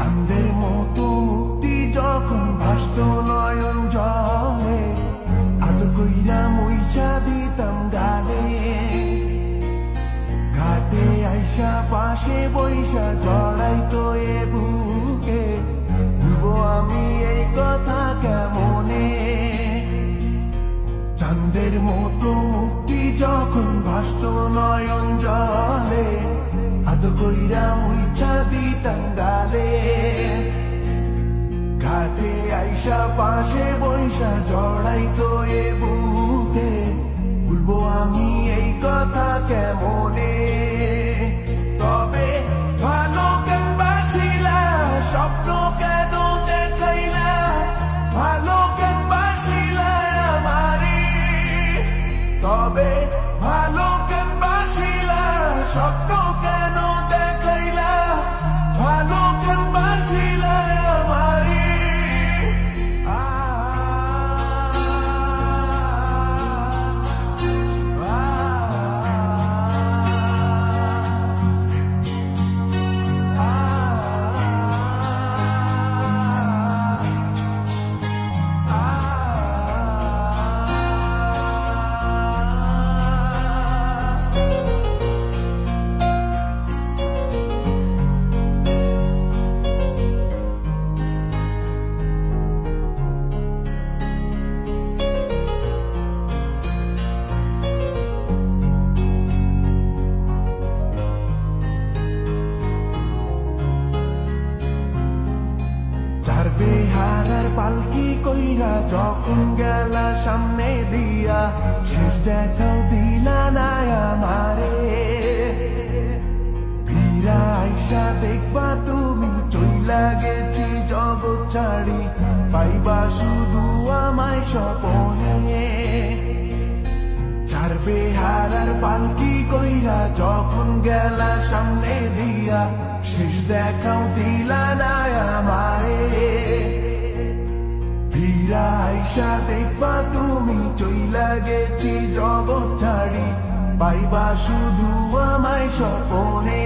চাঁদের মতো মুক্তি যখন ভাসত নয়ন জলে, আদর কইরা মুইসা দিতাম গালে। ঘাটে আইসা পাশে বইসা জড়াইতো এ বুকে, ভুলবো আমি এই কথা কেমনে। চাঁদের মতো মুক্তি যখন ভাসত নয়ন জলে, আদর কইরা মুইসা দিতাম গালে। ঘাটে আইসা পাশে বইসা জড়াইতো এ বুকে, ভুলবো আমি এই কথা কেমনে। তবে ভালো কেন বাসিলা, স্বপ্ন কেন দেখাইলা, ভালো কেন বাসিলা আমারে। তবে ভালো কেন বাসিলা, স্বপ্ন কেন দেখাইলা, ভালো কেন বাসিলা আমারে। বেহারার পালকি কইরা যখন গেলা সামনে দিয়া, শেষ দেখাও দিলা না আমারে। ফিরা আইসা দেখবা তুমি চইলা গেছি জগৎ ছাড়ি, পাইবা শুধু আমায় স্বপনে। চার বেহারার পালকি কইরা যখন গেলা সামনে দিয়া, শেষ দেখাও দিলা না আমারে। ফিরা আইসা দেখবা তুমি চইলা গেছি জগৎ ছাড়ি, পাইবা শুধু আমায় স্বপনে।